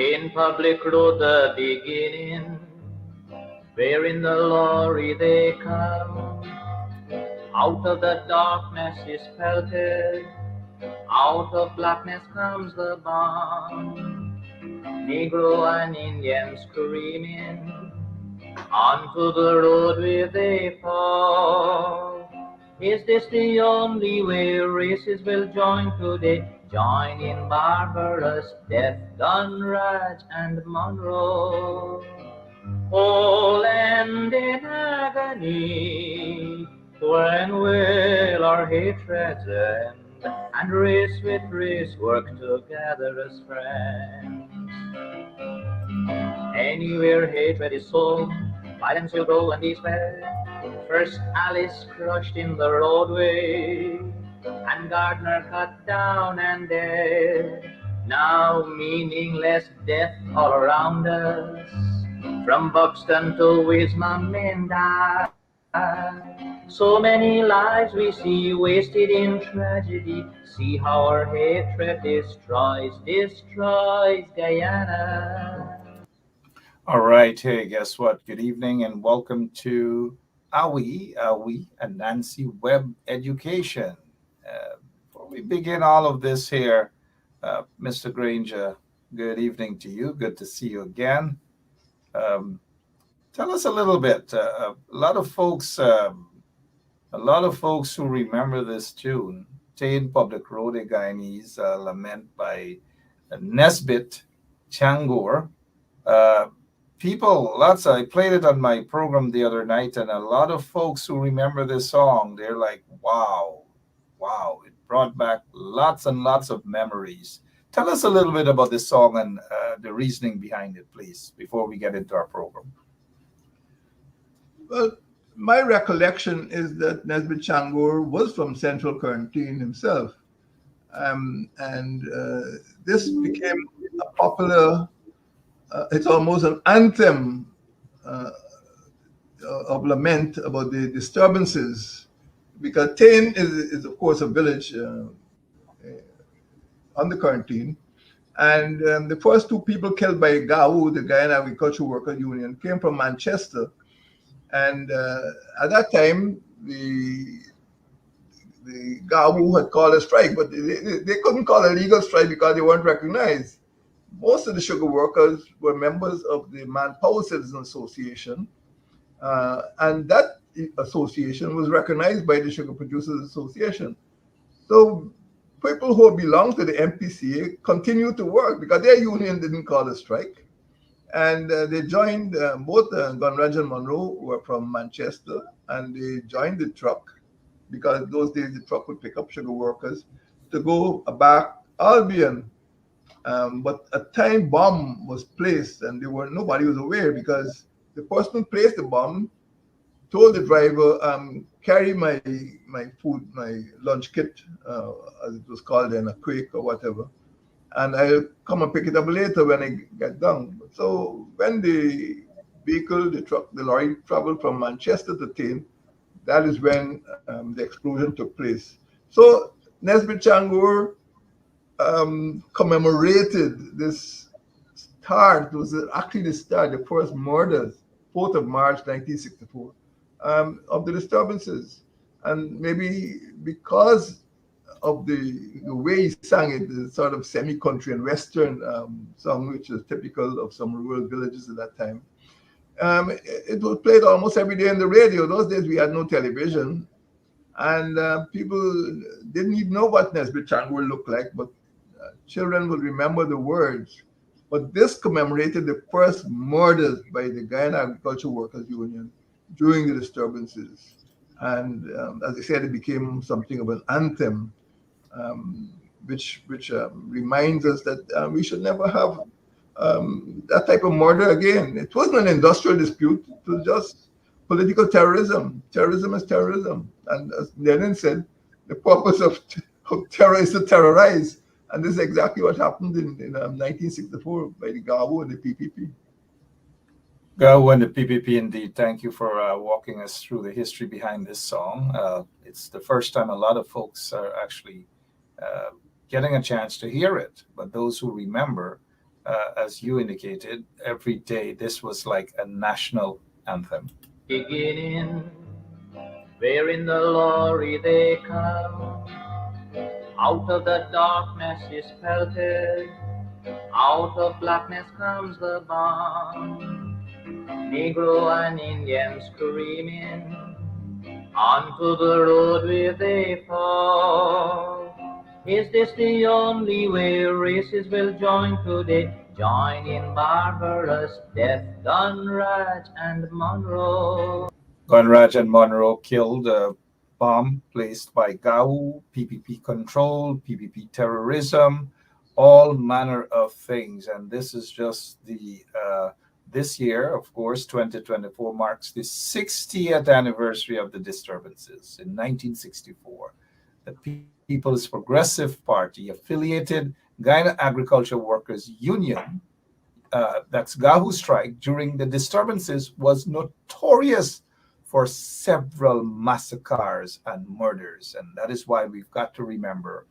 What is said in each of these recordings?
In public road the beginning, where in the lorry they come. Out of the darkness is pelted, out of blackness comes the bomb. Negro and Indian screaming, onto the roadway they fall. Is this the only way races will join today? Join in barbarous death, gun, raj, and Monroe. All end in agony. When will our hatreds end? And race with race work together as friends. Anywhere hatred is sown, violence will grow and despair. First Alice crushed in the roadway, and Gardner cut down and dead. Now meaningless death all around us. From Buxton to Wismar men die. So many lives we see wasted in tragedy. See how our hatred destroys Guyana. All right. Hey, guess what? Good evening and welcome to Anansi Web Education. Before we begin all of this here, Mr. Granger, good evening to you. Good to see you again. Um, Tell us a little bit. A lot of folks who remember this tune, Tain Public Road, a Guyanese lament by Nesbit Changor. Uh, I played it on my program the other night, and a lot of folks who remember this song, they're like, wow, wow, it brought back lots and lots of memories. Tell us a little bit about this song and the reasoning behind it, please, before we get into our program. Well, my recollection is that Nesbit Changor was from Central Quarantine himself. And this became a popular, it's almost an anthem of lament about the disturbances, because Tain is of course, a village on the quarantine. And the first two people killed by GAU, the Guyana Agricultural Worker Union, came from Manchester. And at that time, the GAU had called a strike, but they couldn't call a legal strike because they weren't recognized. Most of the sugar workers were members of the Manpower Citizen Association, and that association was recognized by the Sugar Producers Association. So people who belonged to the MPCA continued to work because their union didn't call a strike. And they joined both Gunraj and Monroe were from Manchester, and they joined the truck because those days the truck would pick up sugar workers to go back Albion. But a time bomb was placed, and nobody was aware because the person who placed the bomb told the driver, carry my food, my lunch kit, as it was called then, a quake or whatever, and I'll come and pick it up later when I get down. So when the vehicle, the truck, the lorry traveled from Manchester to Tain, that is when the explosion took place. So Nesbit Changor commemorated this start. It was actually the first murders, 4th of March 1964, of the disturbances. And maybe because of the way he sang it, the sort of semi-country and western song, which is typical of some rural villages at that time. It was played almost every day on the radio. Those days we had no television, and people didn't even know what Nesbit Changor looked like, but children will remember the words. But this commemorated the first murders by the Guyana Agricultural Workers Union during the disturbances. And as I said, it became something of an anthem, which reminds us that we should never have that type of murder again. It wasn't an industrial dispute. It was just political terrorism. Terrorism is terrorism. And as Lenin said, the purpose of terror is to terrorize. And this is exactly what happened in 1964 by the GAWU and the PPP. GAU and the PPP, indeed. Thank you for walking us through the history behind this song. It's the first time a lot of folks are actually getting a chance to hear it. But those who remember, as you indicated, every day this was like a national anthem. Beginning, where in the lorry they come, out of the darkness is pelted, out of blackness comes the bomb. Negro and Indian screaming, onto the road where they fall. Is this the only way races will join today? Join in barbarous death, Dunraj and Monroe. Conrad and Monroe killed a bomb placed by GAU, PPP control, PPP terrorism, all manner of things. And this is just this year, of course, 2024 marks the 60th anniversary of the disturbances in 1964. The People's Progressive Party affiliated Guyana Agriculture Workers Union, that's GAHU strike, during the disturbances was notorious for several massacres and murders. And that is why we've got to remember,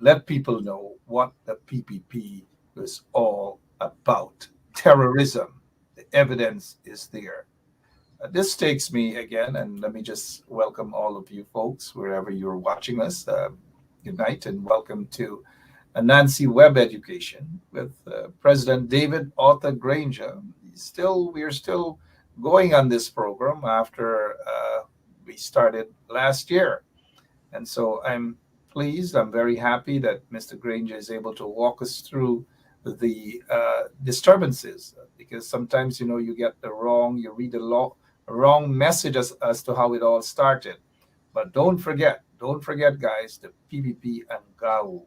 let people know what the PPP was all about. Terrorism, the evidence is there. This takes me again, and let me just welcome all of you folks, wherever you're watching us. Good night and welcome to Anansi Web Education with President David Arthur Granger. We're still going on this program after we started last year. And so I'm pleased, I'm very happy that Mr. Granger is able to walk us through the disturbances, because sometimes, you get you read the wrong message as to how it all started. But don't forget, guys, the PPP and GAU,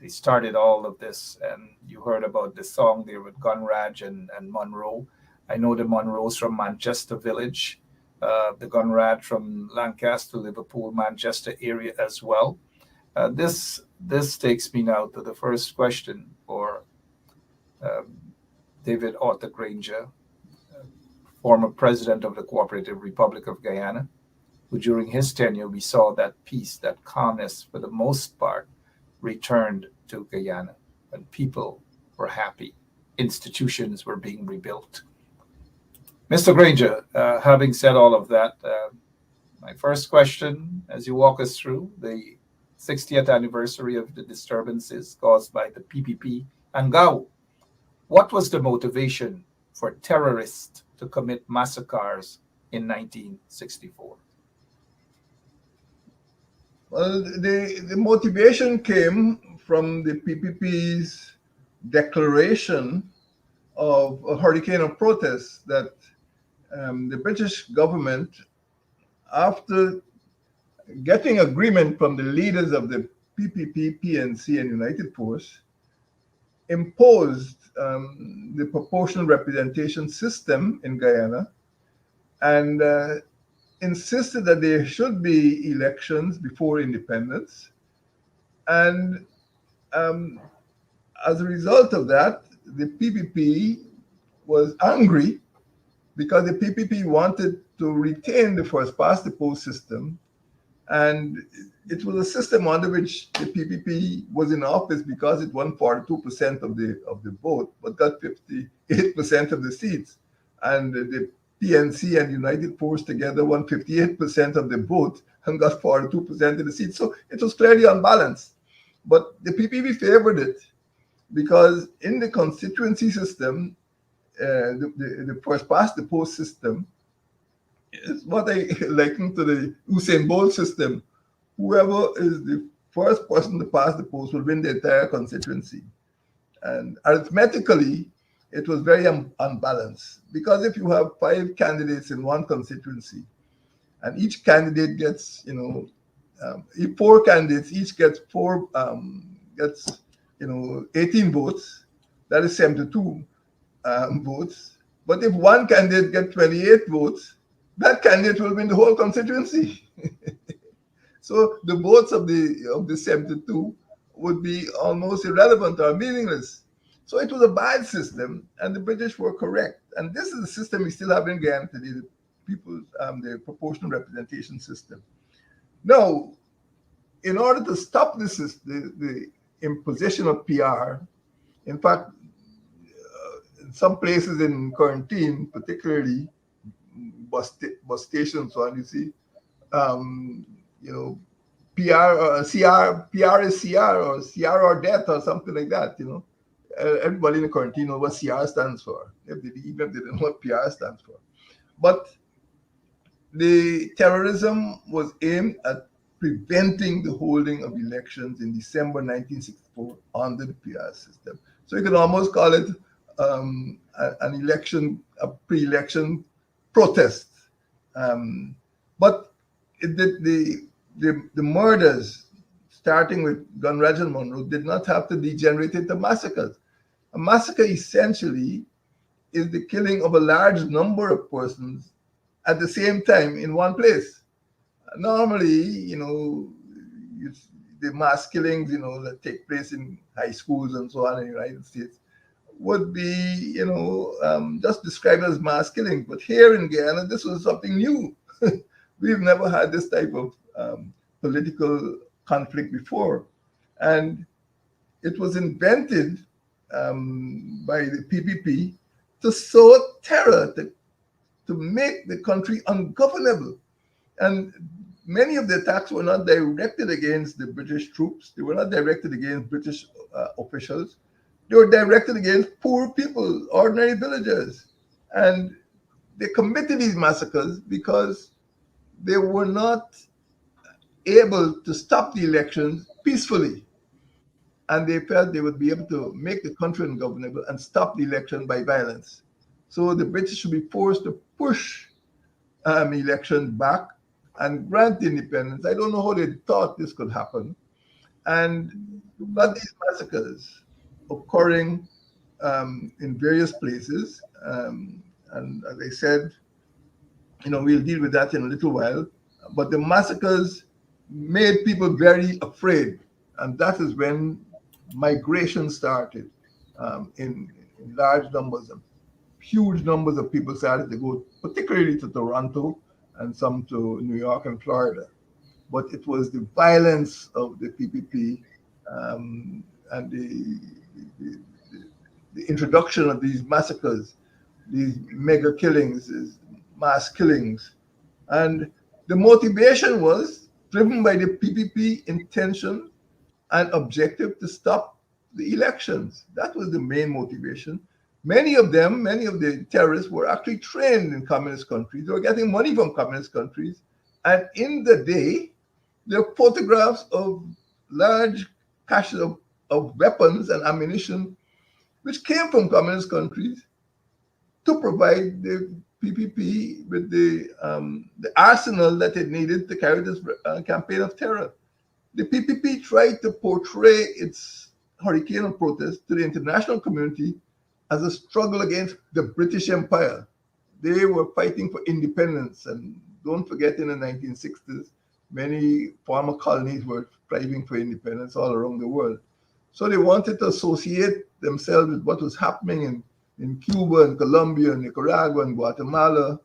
they started all of this. And you heard about the song there with Gunraj and Monroe. I know the Monroes from Manchester Village, the Gunraj from Lancaster, Liverpool, Manchester area as well. This takes me now to the first question for David Arthur Granger, former president of the Cooperative Republic of Guyana, who during his tenure we saw that peace, that calmness for the most part returned to Guyana, and people were happy. Institutions were being rebuilt. Mr. Granger, having said all of that, my first question, as you walk us through the 60th anniversary of the disturbances caused by the PPP and GAU, what was the motivation for terrorists to commit massacres in 1964? Well, the motivation came from the PPP's declaration of a hurricane of protests that the British government, after getting agreement from the leaders of the PPP, PNC, and United Force, imposed the proportional representation system in Guyana and insisted that there should be elections before independence. And as a result of that, the PPP was angry because the PPP wanted to retain the first past the post system. And it was a system under which the PPP was in office because it won 42% of the vote, but got 58% of the seats. And the PNC and United Force together won 58% of the vote and got 42% of the seats. So it was clearly unbalanced. But the PPP favored it because in the constituency system, the first past the post system is what I liken to the Usain Bolt system. Whoever is the first person to pass the post will win the entire constituency. And arithmetically, it was very unbalanced because if you have 5 candidates in one constituency and each candidate gets, 4 candidates, each gets 18 votes, that is 72 votes. But if one candidate gets 28 votes, that candidate will win the whole constituency. So the votes of the 72 would be almost irrelevant or meaningless. So it was a bad system, and the British were correct. And this is the system we still have in Guyana today, the proportional representation system. Now, in order to stop the imposition of PR, in fact, some places in quarantine, particularly bus stations, so on, you see, um, you know, PR or CR, PR is CR or CR or death or something like that, you know. Everybody in the quarantine knows what CR stands for, even if they don't know what PR stands for. But the terrorism was aimed at preventing the holding of elections in December 1964 under the PR system. So you could almost call it an election, a pre-election protest. Um, but the murders, starting with Gun Regiment Monroe, did not have to degenerate into massacres. A massacre essentially is the killing of a large number of persons at the same time in one place. Normally, you, the mass killings, that take place in high schools and so on in the United States would be, just described as mass killing. But here in Guyana, this was something new. We've never had this type of political conflict before. And it was invented by the PPP to sow terror, to make the country ungovernable. And many of the attacks were not directed against the British troops. They were not directed against British officials. They were directed against poor people, ordinary villagers. And they committed these massacres because they were not able to stop the elections peacefully. And they felt they would be able to make the country ungovernable and stop the election by violence. So the British should be forced to push elections back and grant independence. I don't know how they thought this could happen. And got these massacres occurring in various places. And as I said, we'll deal with that in a little while. But the massacres made people very afraid. And that is when migration started in large numbers. And huge numbers of people started to go, particularly to Toronto and some to New York and Florida. But it was the violence of the PPP and the introduction of these massacres, these mega killings, these mass killings. And the motivation was driven by the PPP intention and objective to stop the elections. That was the main motivation. Many of the terrorists were actually trained in communist countries. They were getting money from communist countries. And in the day, there are photographs of large caches of weapons and ammunition which came from communist countries to provide the PPP with the arsenal that it needed to carry this campaign of terror. The PPP tried to portray its hurricane protest to the international community as a struggle against the British Empire. They were fighting for independence. And don't forget, in the 1960s, many former colonies were striving for independence all around the world. So they wanted to associate themselves with what was happening in Cuba and Colombia and Nicaragua and Guatemala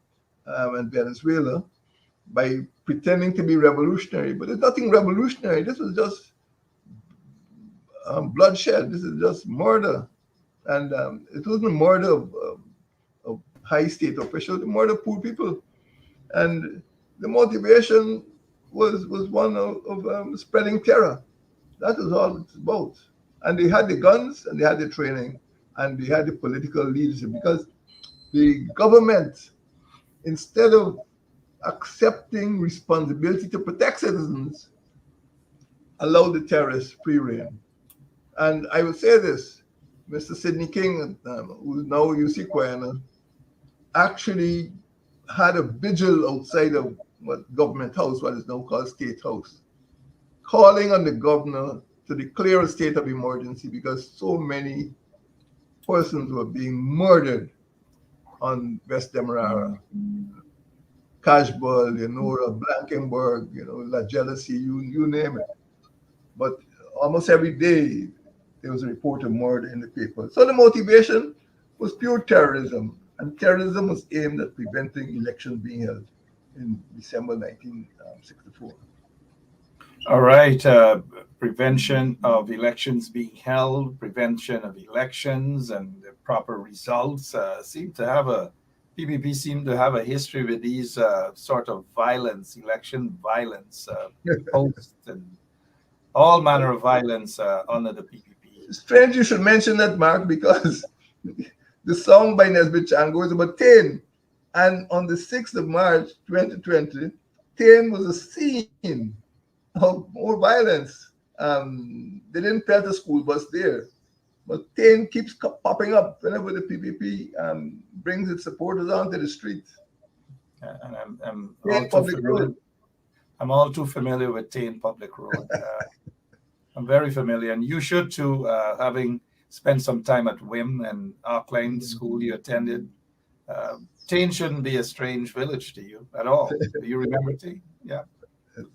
and Venezuela by pretending to be revolutionary. But there's nothing revolutionary. This was just bloodshed. This is just murder. And it wasn't murder of high state officials, the murder of poor people. And the motivation was one of spreading terror. That was all it's about. And they had the guns, and they had the training, and they had the political leadership, because the government, instead of accepting responsibility to protect citizens, allowed the terrorists free rein. And I will say this, Mr. Sidney King, who is now UC Quayana, actually had a vigil outside of what Government House, what is now called State House, calling on the governor to declare a state of emergency because so many persons were being murdered on West Demerara. Cashball, Blankenberg, La Jealousy, you name it. But almost every day there was a report of murder in the paper. So the motivation was pure terrorism, and terrorism was aimed at preventing elections being held in December 1964. All right. Prevention of elections being held, prevention of elections, and the proper results seem to have a PPP seem to have a history with these sort of violence, election violence, posts, and all manner of violence under the PPP. Strange you should mention that, Mark, because the song by Nesbitt Chango is about 10. And on the 6th of March, 2020, 10 was a scene of more violence. They didn't plant a school bus there. But 10 keeps popping up whenever the PPP brings its supporters onto the streets. And I'm all 10 too public familiar. road. I'm all too familiar with Tain Public Road. I'm very familiar, and you should too, having spent some time at WIM and Auckland school you attended. Tain shouldn't be a strange village to you at all. Do you remember Tain? Yeah.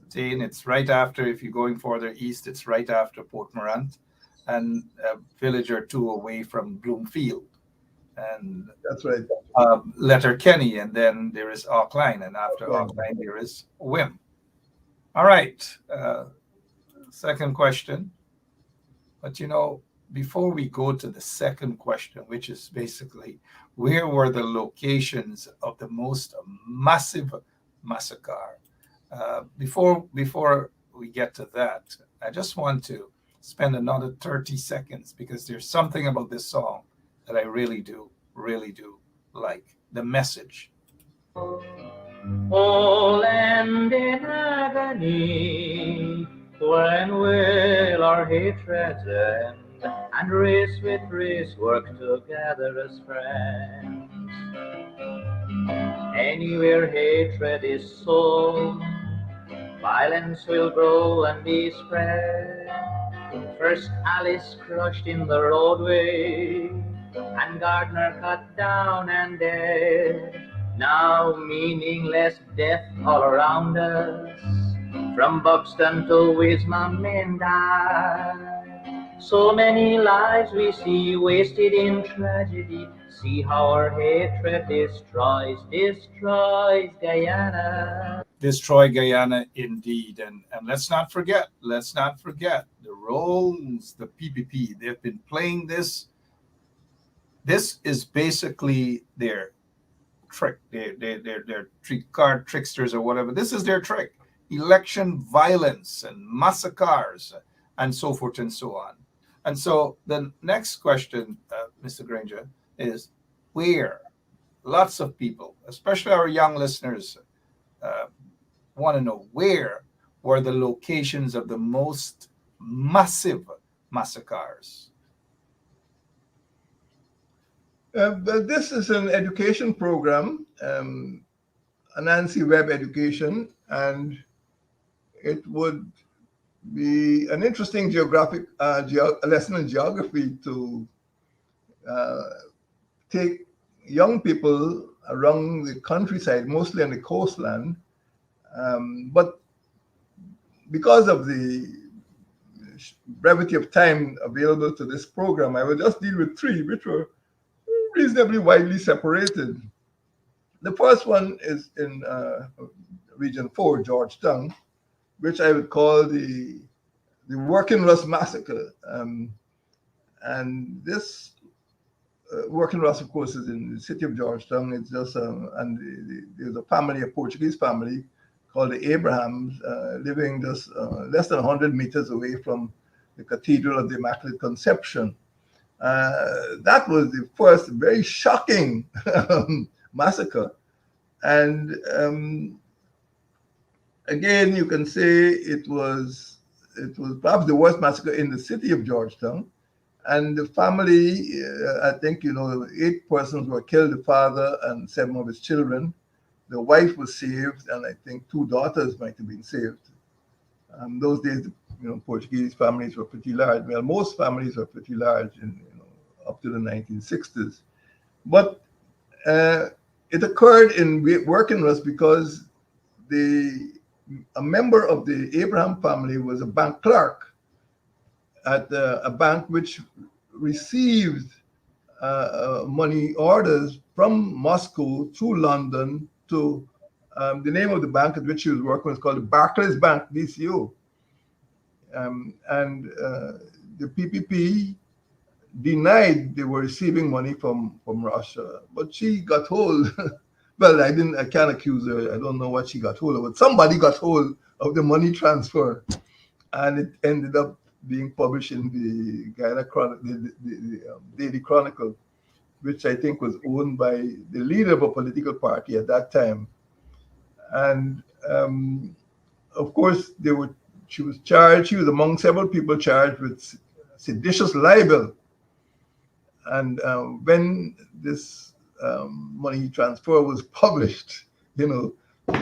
Tain, it's right after, if you're going further east, it's right after Port Morant and a village or two away from Bloomfield. And That's right. Letterkenny, and then there is Auckland, and after Yeah. Auckland, there is WIM. All right. Second question. But before we go to the second question, which is basically where were the locations of the most massive massacre? Before we get to that, I just want to spend another 30 seconds because there's something about this song that I really do like. The message. Oh, land in agony, when will our hatreds end, and race with race work together as friends? Anywhere hatred is sown, violence will grow and be spread. First Alice crushed in the roadway, and Gardner cut down and dead. Now meaningless death all around us, from Buxton to Wismar men die. So many lives we see wasted in tragedy. See how our hatred destroys Guyana. Destroy Guyana indeed. And let's not forget the roles the PPP, they've been playing this. This is basically their trick. They're card tricksters or whatever. This is their trick. Election violence and massacres and so forth and so on. And so the next question, Mr. Granger, is where lots of people, especially our young listeners, want to know where were the locations of the most massive massacres. But this is an education program, Anansi Web Education, and it would be an interesting geographic lesson in geography to take young people around the countryside, mostly on the coastland. But because of the brevity of time available to this program, I will just deal with three, which were reasonably widely separated. The first one is in Region 4, Georgetown, which I would call the Working Russ Massacre. And this Working Russ, of course, is in the city of Georgetown. It's just, and there's a family, a Portuguese family called the Abrahams, living just less than 100 meters away from the Cathedral of the Immaculate Conception. That was the first very shocking massacre. And again, you can say it was perhaps the worst massacre in the city of Georgetown. And the family, I think, 8 persons were killed, the father and 7 of his children. The wife was saved, and I think 2 daughters might have been saved. Those days, Portuguese families were pretty large. Well, most families were pretty large up to the 1960s. But it occurred in Working Russ because a member of the Abraham family was a bank clerk at a bank which received money orders from Moscow to London to the name of the bank at which he was working was called the Barclays Bank, BCO. And the PPP denied they were receiving money from Russia, but she got hold. Well, I can't accuse her. I don't know what she got hold of, but somebody got hold of the money transfer, and it ended up being published in the Guyana Daily Chronicle, which I think was owned by the leader of a political party at that time. And of course, she was charged. She was among several people charged with seditious libel. And when this money transfer was published, the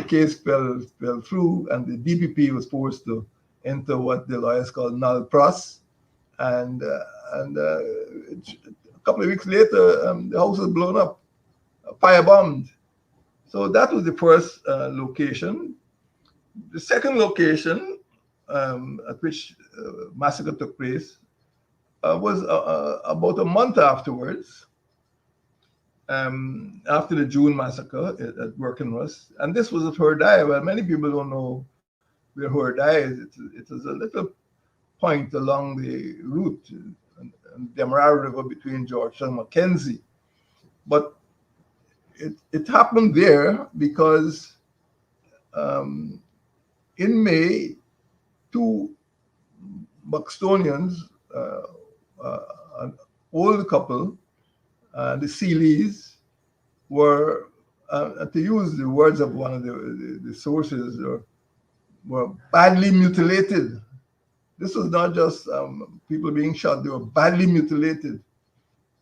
case fell through, and the DPP was forced to enter what the lawyers call null pros. And a couple of weeks later, the house was blown up, firebombed. So that was the first location. The second location at which massacre took place was about a month afterwards, after the June massacre at Working Rust. And this was at Hurdaya. Well, many people don't know where Hurdaya is. It is a little point along the route, the Demerara River between Georgetown and Mackenzie. But it happened there because in May, two Buxtonians, an old couple, the Sealeys, were, to use the words of one of the sources, were badly mutilated. This was not just people being shot, they were badly mutilated.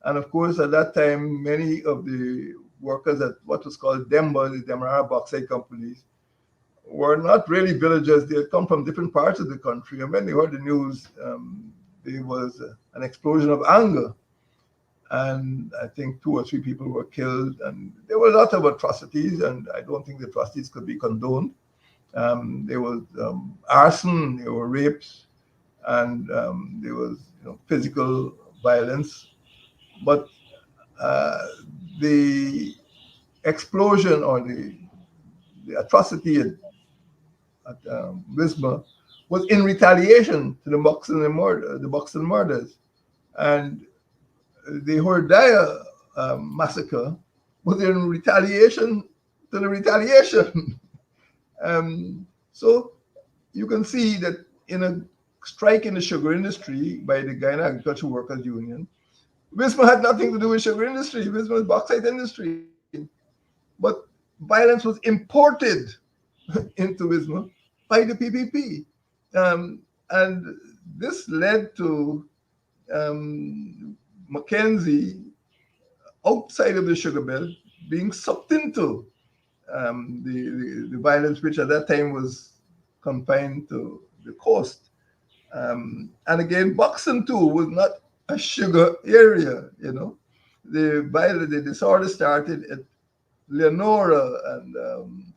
And of course, at that time, many of the workers at what was called DEMBA, the Demerara Bauxite Companies, were not really villagers. They had come from different parts of the country. And when they heard the news, there was an explosion of anger. And I think 2 or 3 people were killed. And there were a lot of atrocities, and I don't think the atrocities could be condoned. There was arson, there were rapes, and there was physical violence. But the explosion or the atrocity at Wismar was in retaliation to the Buxton murders. And the Hordaya massacre was in retaliation to the retaliation. So you can see that in a strike in the sugar industry by the Guyana Agricultural Workers Union, Wismar had nothing to do with sugar industry. Wismar was bauxite industry. But violence was imported into Wismar by the PPP. And this led to Mackenzie, outside of the sugar belt, being sucked into the violence, which at that time was confined to the coast. And again, Buxton too was not a sugar area, The disorder started at Leonora and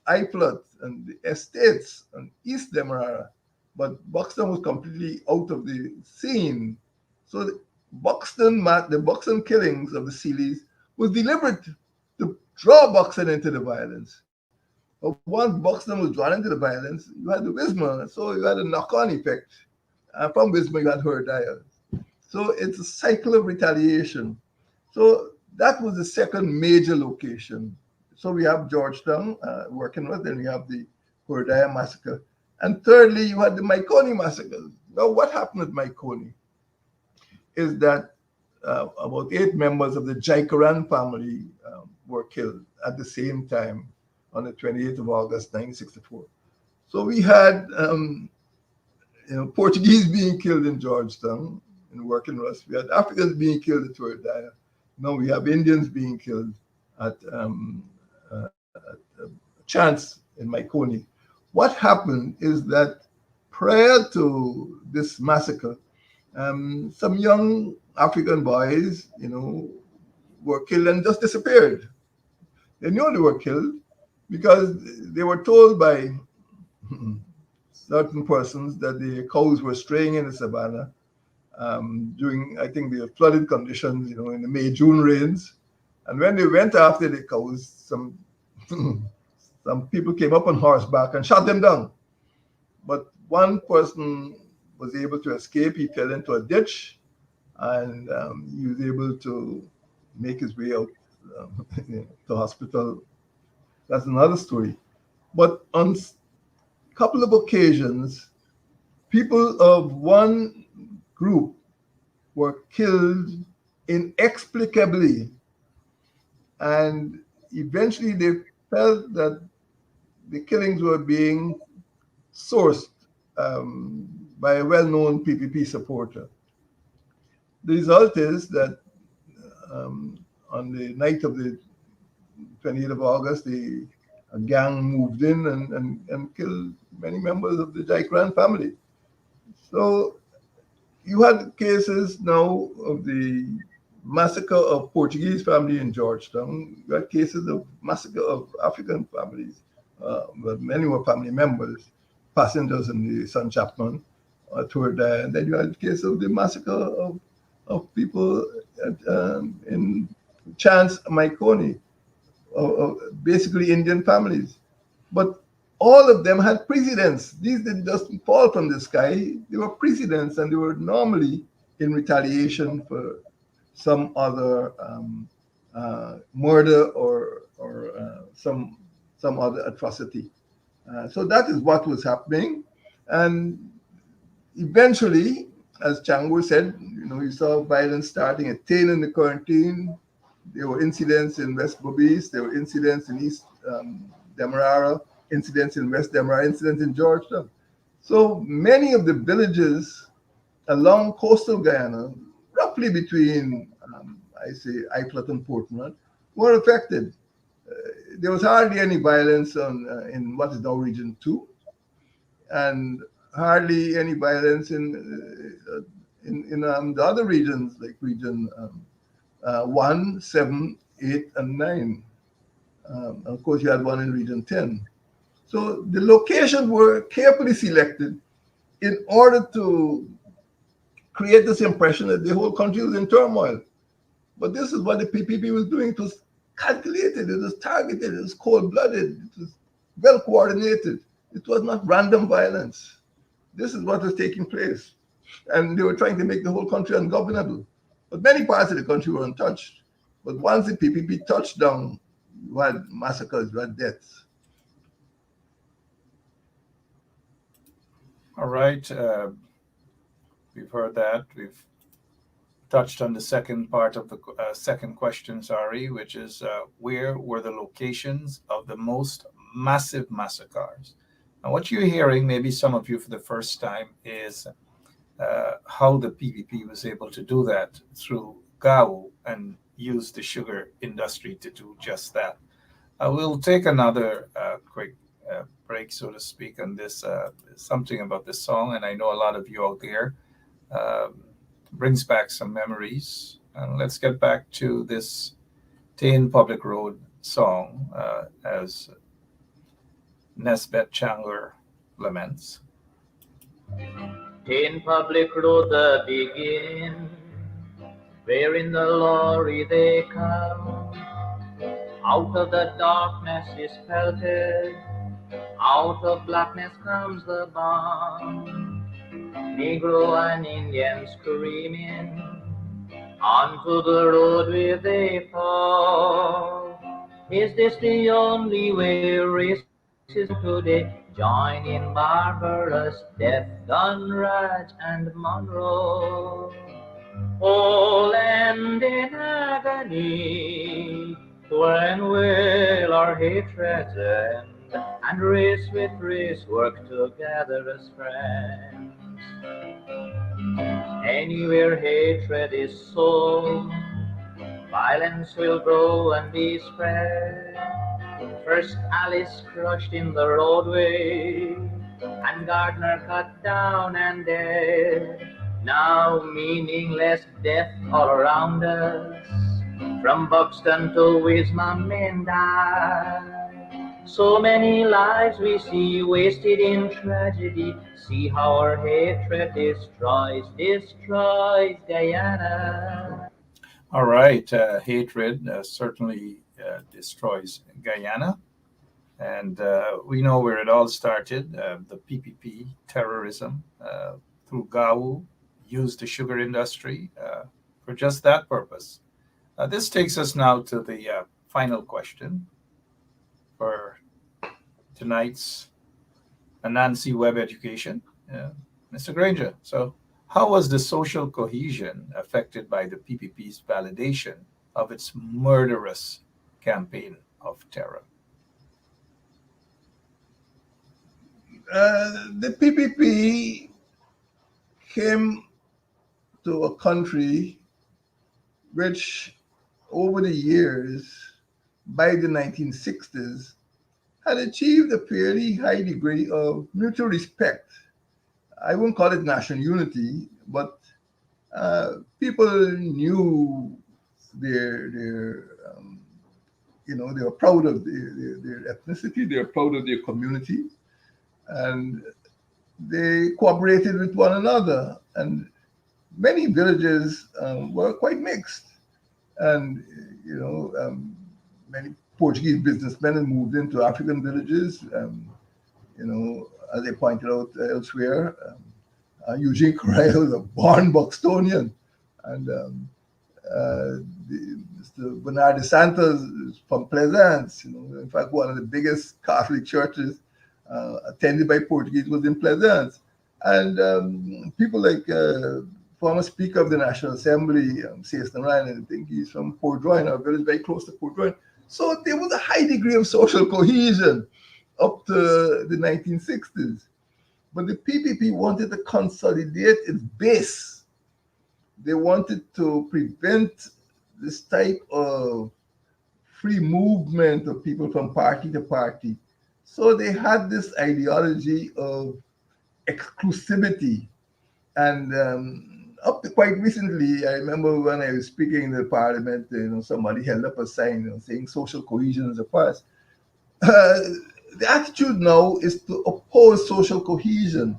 Iflot and the estates and East Demerara, but Buxton was completely out of the scene. So the Buxton killings of the Sealeys was deliberate to draw Buxton into the violence. But once Buxton was drawn into the violence, you had the Wismar, so you had a knock-on effect. And from Wismar, you had Hurdaya. So it's a cycle of retaliation. So that was the second major location. So we have Georgetown, Working Rust, then we have the Hurdaya massacre. And thirdly, you had the Maikoni massacre. Now, what happened at Maikoni is that about 8 members of the Jaikaran family were killed at the same time on the 28th of August, 1964. So we had Portuguese being killed in Georgetown, in Working Rust. We had Africans being killed at Hurdaya. Now we have Indians being killed at Chance in Maikoni. What happened is that prior to this massacre, some young African boys, were killed and just disappeared. They knew they were killed because they were told by certain persons that the cows were straying in the savannah during, I think, the flooded conditions, in the May-June rains. And when they went after the cows, some people came up on horseback and shot them down. But one person was able to escape. He fell into a ditch, and he was able to make his way out to hospital. That's another story. But on a couple of occasions, people of one group were killed inexplicably, and eventually they felt that the killings were being sourced by a well-known PPP supporter. The result is that on the night of the 28th of August, a gang moved in and killed many members of the Jaikran family. So you had cases now of the massacre of Portuguese family in Georgetown. You had cases of massacre of African families, but many were family members, passengers in the Sun Chapman tour there. And then you had the case of the massacre of people in Chance Maikoni, basically Indian families. But all of them had precedents. These didn't just fall from the sky. They were precedents, and they were normally in retaliation for some other murder or some other atrocity. So that is what was happening. And eventually, as Chango said, you saw violence starting at Tain in the quarantine. There were incidents in West Bobis. There were incidents in East Demerara, incidents in West Demerara, incidents in Georgetown. So many of the villages along coastal Guyana, roughly between, Iflat and Portman, were affected. There was hardly any violence in what is now Region 2, and hardly any violence in the other regions, like Region 1, 7, 8, and 9. Of course, you had one in Region 10. So the locations were carefully selected in order to create this impression that the whole country was in turmoil. But this is what the PPP was doing. It was calculated, it was targeted, it was cold-blooded, it was well coordinated. It was not random violence. This is what was taking place. And they were trying to make the whole country ungovernable. But many parts of the country were untouched. But once the PPP touched down, you had massacres, you had deaths. All right. We've heard that. We've touched on the second part of the second question, which is where were the locations of the most massive massacres? And what you're hearing, maybe some of you for the first time, is how the PPP was able to do that through GAU and use the sugar industry to do just that. We'll take another quick break, so to speak, on this, something about this song. And I know a lot of you out there brings back some memories. And let's get back to this Tain Public Road song as Nesbet Changler laments. Tain Public Road, the beginning, where in the lorry they come. Out of the darkness is pelted, out of blackness comes the bomb. Negro and Indian screaming, onto the roadway they fall. Is this the only way racism today join in barbarous death, gun, Raj and Monroe? Oh, land in agony, when will our hatreds end, and race with race work together as friends? Anywhere hatred is sown, violence will grow and be spread. First Alice crushed in the roadway, and Gardner cut down and dead. Now meaningless death all around us, from Buxton to Wismar men die. So many lives we see wasted in tragedy. See how our hatred destroys Guyana. All right. Hatred certainly destroys Guyana. And we know where it all started, the PPP terrorism, through Gao used the sugar industry for just that purpose. This takes us now to the final question for tonight's Anansi Web Education. Mr. Granger, so how was the social cohesion affected by the PPP's validation of its murderous campaign of terror? The PPP came to a country which, over the years, by the 1960s, had achieved a fairly high degree of mutual respect. I won't call it national unity, but people knew their they were proud of their ethnicity, they were proud of their community, and they cooperated with one another. And many villages were quite mixed, and many Portuguese businessmen had moved into African villages. As they pointed out elsewhere, Eugene Correa was a born Buxtonian, and Mr. Bernard de Santos is from Plaisance. In fact, one of the biggest Catholic churches attended by Portuguese was in Plaisance. And people like former Speaker of the National Assembly, C.S. Narayan, I think he's from Port Royal, a village very close to Port Royal. So there was a high degree of social cohesion up to the 1960s. But the PPP wanted to consolidate its base. They wanted to prevent this type of free movement of people from party to party. So they had this ideology of exclusivity. And up to quite recently, I remember when I was speaking in the parliament, somebody held up a sign saying social cohesion is a farce. The attitude now is to oppose social cohesion,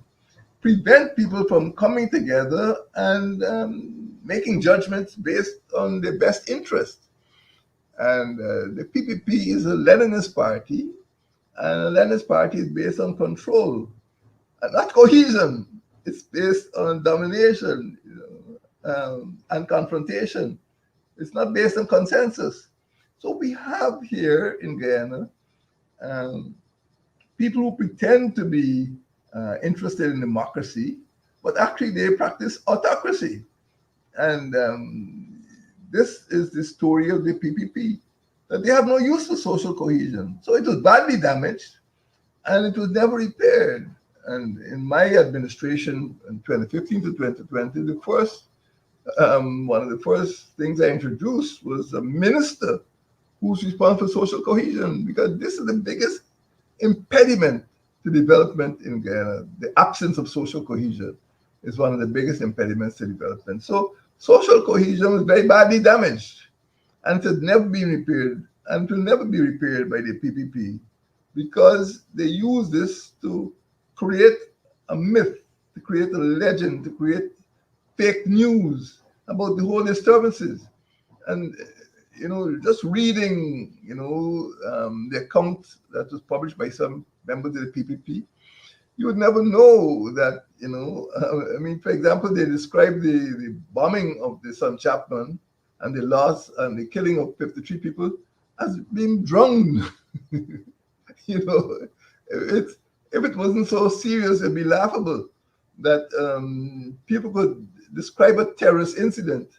prevent people from coming together and making judgments based on their best interest. And the PPP is a Leninist party, and a Leninist party is based on control, and not cohesion. It's based on domination, and confrontation. It's not based on consensus. So we have here in Guyana people who pretend to be interested in democracy, but actually they practice autocracy. And this is the story of the PPP, that they have no use for social cohesion. So it was badly damaged, and it was never repaired. And in my administration in 2015 to 2020, one of the first things I introduced was a minister who's responsible for social cohesion, because this is the biggest impediment to development in Guyana. The absence of social cohesion is one of the biggest impediments to development. So social cohesion was very badly damaged, and it has never been repaired, and it will never be repaired by the PPP, because they use this to create a myth, to create a legend, to create fake news about the whole disturbances. And just reading, the account that was published by some members of the PPP, you would never know that, for example, they described the bombing of the Son Chapman and the loss and the killing of 53 people as being drowned. If it wasn't so serious, it'd be laughable that people could describe a terrorist incident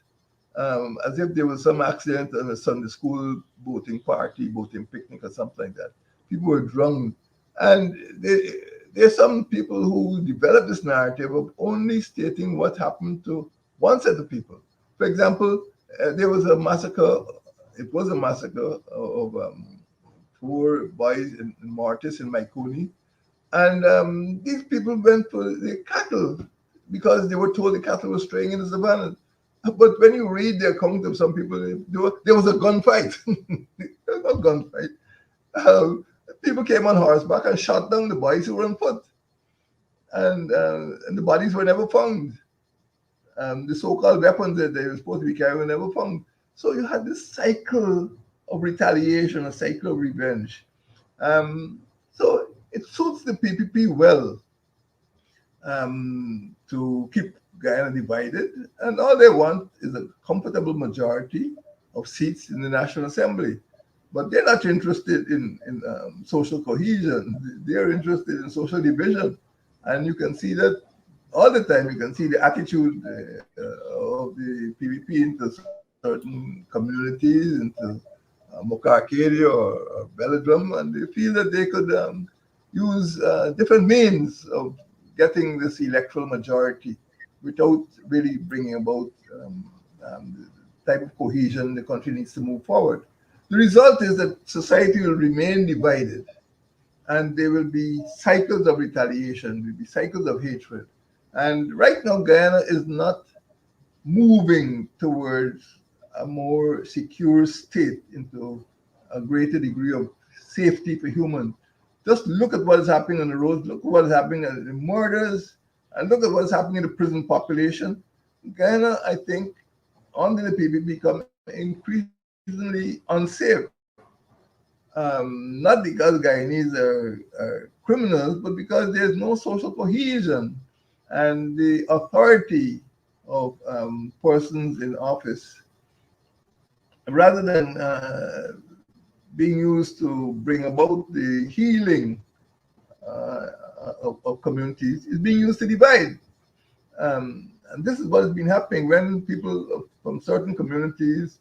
as if there was some accident on a Sunday school boating party, boating picnic or something like that. People were drunk. And there's some people who develop this narrative of only stating what happened to one set of people. For example, there was a massacre. It was a massacre of 4 boys in Mortis in Maikuni. And these people went for the cattle because they were told the cattle were straying in the savannah. But when you read the account of some people, there was a gunfight. There was no gunfight. People came on horseback and shot down the boys who were on foot. And the bodies were never found. The so-called weapons that they were supposed to be carrying were never found. So you had this cycle of retaliation, a cycle of revenge. So it suits the PPP well. to keep Guyana divided, and all they want is a comfortable majority of seats in the National Assembly. But they're not interested in social cohesion. They're interested in social division. And you can see that all the time. You can see the attitude of the PVP into certain communities, into Mokarkedi or Belladrum, and they feel that they could use different means of getting this electoral majority without really bringing about the type of cohesion the country needs to move forward. The result is that society will remain divided, and there will be cycles of retaliation, there will be cycles of hatred. And right now, Guyana is not moving towards a more secure state, into a greater degree of safety for humans. Just look at what is happening on the roads, look at what is happening in the murders, and look at what is happening in the prison population. Guyana, I think, under the PPP, become increasingly unsafe. Not because Guyanese are criminals, but because there's no social cohesion, and the authority of persons in office, rather than being used to bring about the healing uh, of communities, is being used to divide. And this is what has been happening when people from certain communities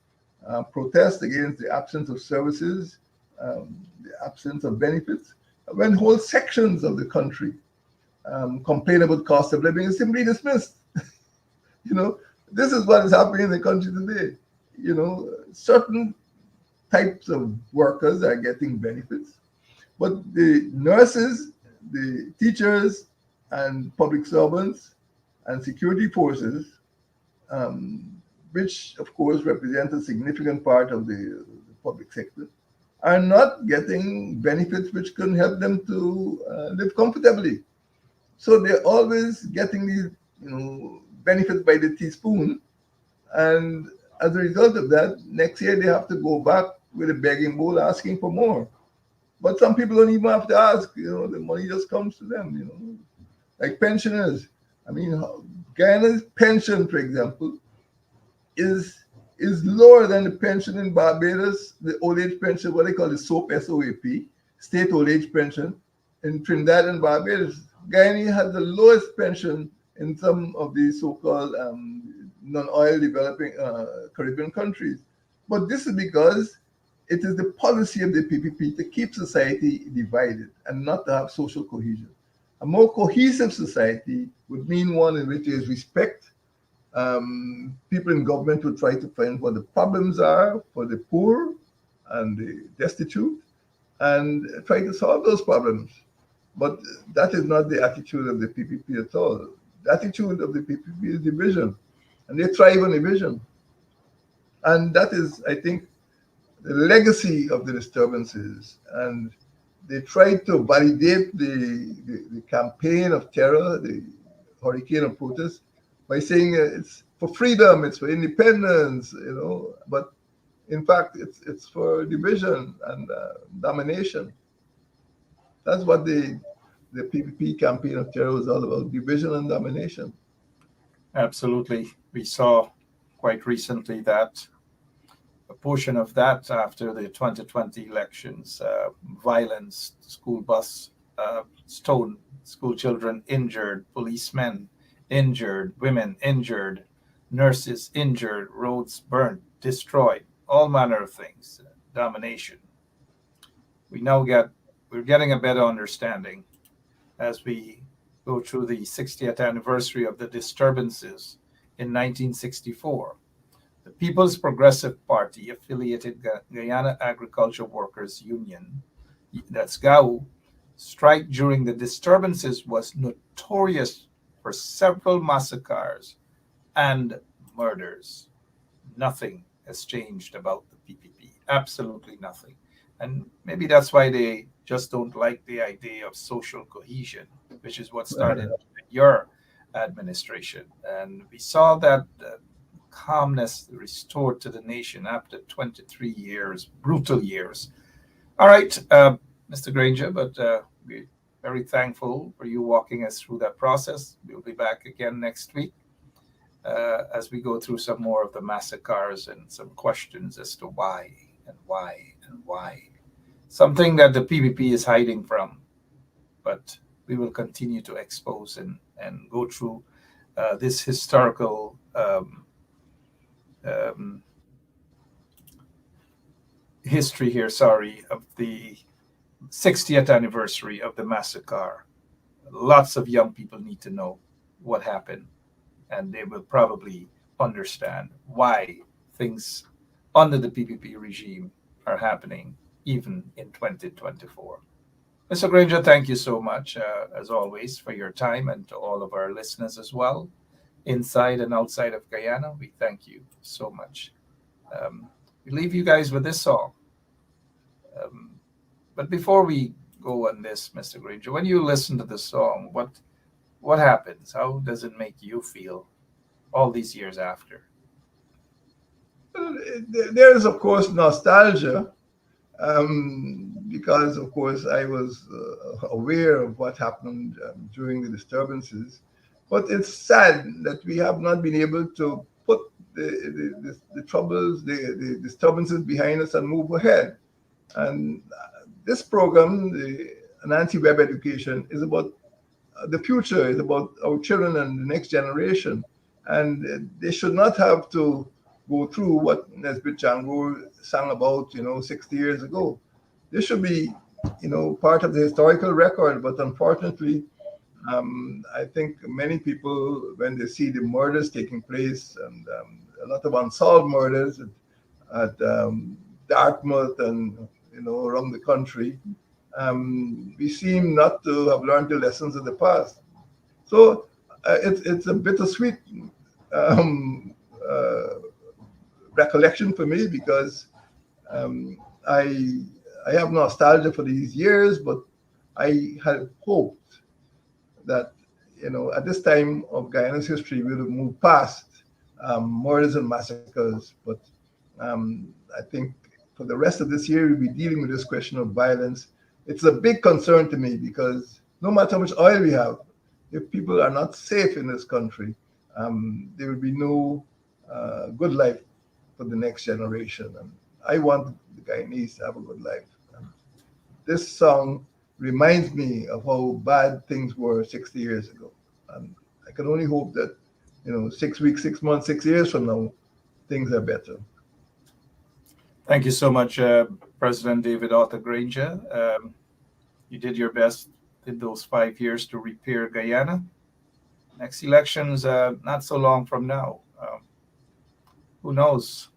protest against the absence of services, the absence of benefits. When whole sections of the country complain about cost of living, is simply dismissed. You know, this is what is happening in the country today. You know, certain types of workers are getting benefits, but the nurses, the teachers, and public servants and security forces, which of course represent a significant part of the public sector, are not getting benefits which can help them to live comfortably. So they're always getting these, benefits by the teaspoon, and as a result of that, next year they have to go back with a begging bowl asking for more. But some people don't even have to ask. The money just comes to them. Like pensioners. I mean, Guyana's pension, for example, is lower than the pension in Barbados, the old age pension, what they call the SOAP, SOAP, state old age pension, in Trinidad and Barbados. Guyana has the lowest pension in some of the so-called non-oil developing Caribbean countries. But this is because it is the policy of the PPP to keep society divided and not to have social cohesion. A more cohesive society would mean one in which there is respect. People in government will try to find what the problems are for the poor and the destitute and try to solve those problems. But that is not the attitude of the PPP at all. The attitude of the PPP is division, and they thrive on division. And that is, I think, the legacy of the disturbances. And they tried to validate the campaign of terror, the hurricane of protest, by saying it's for freedom, it's for independence, but in fact, it's for division and domination. That's what the PPP campaign of terror was all about, division and domination. Absolutely. We saw quite recently that a portion of that after the 2020 elections, violence, school bus stolen, school children injured, policemen injured, women injured, nurses injured, roads burnt, destroyed, all manner of things, domination. We're getting a better understanding as we go through the 60th anniversary of the disturbances in 1964. The People's Progressive Party affiliated Guyana Agriculture Workers Union, that's GAU, strike during the disturbances was notorious for several massacres and murders. Nothing has changed about the PPP. Absolutely nothing. And maybe that's why they just don't like the idea of social cohesion, which is what started your administration. And we saw that calmness restored to the nation after 23 years, brutal years. All right, Mr. Granger, but we very thankful for you walking us through that process. We'll be back again next week as we go through some more of the massacres and some questions as to why and why and why. Something that the PPP is hiding from, but we will continue to expose and go through this historical um, history here, sorry, of the 60th anniversary of the massacre. Lots of young people need to know what happened, and they will probably understand why things under the PPP regime are happening even in 2024. Mr. Granger, thank you so much, as always, for your time, and to all of our listeners as well, inside and outside of Guyana. We thank you so much. Um, we leave you guys with this song. Um, but before we go on this, Mr. Granger, when you listen to the song, what happens? How does it make you feel all these years after? There is, of course, nostalgia, because, of course, I was aware of what happened during the disturbances. But it's sad that we have not been able to put the troubles, the disturbances behind us and move ahead. And this program, the Anansi Web Education, is about the future, is about our children and the next generation. And they should not have to go through what Nesbit Chango sang about, 60 years ago. This should be, part of the historical record. But unfortunately, I think many people, when they see the murders taking place, and a lot of unsolved murders at Dartmouth and around the country, we seem not to have learned the lessons of the past. So it's a bittersweet um, uh, recollection for me, because um, I I have nostalgia for these years, but I had hoped that at this time of Guyana's history we would have moved past murders and massacres. But I think for the rest of this year we'll be dealing with this question of violence. It's a big concern to me, because no matter how much oil we have, if people are not safe in this country, there will be no good life for the next generation. And I want the Guyanese to have a good life. And this song reminds me of how bad things were 60 years ago. And I can only hope that, 6 weeks, 6 months, 6 years from now, things are better. Thank you so much, President David Arthur Granger. You did your best in those 5 years to repair Guyana. Next elections, not so long from now. Who knows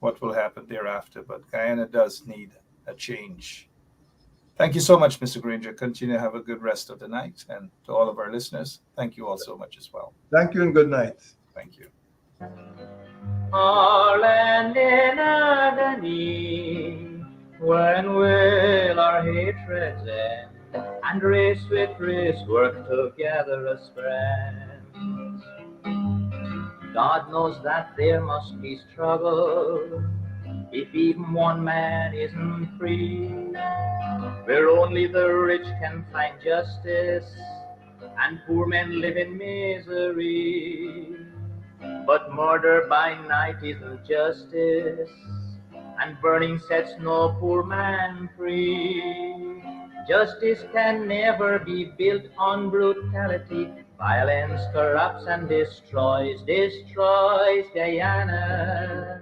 what will happen thereafter, but Guyana does need a change. Thank you so much, Mr. Granger. Continue to have a good rest of the night. And to all of our listeners, thank you all so much as well. Thank you and good night. Thank you. Our land in agony, when will our hatreds end, and race with race work together as friends? God knows that there must be struggle if even one man isn't free, where only the rich can find justice and poor men live in misery. But murder by night isn't justice, and burning sets no poor man free. Justice can never be built on brutality. Violence corrupts and destroys Guyana.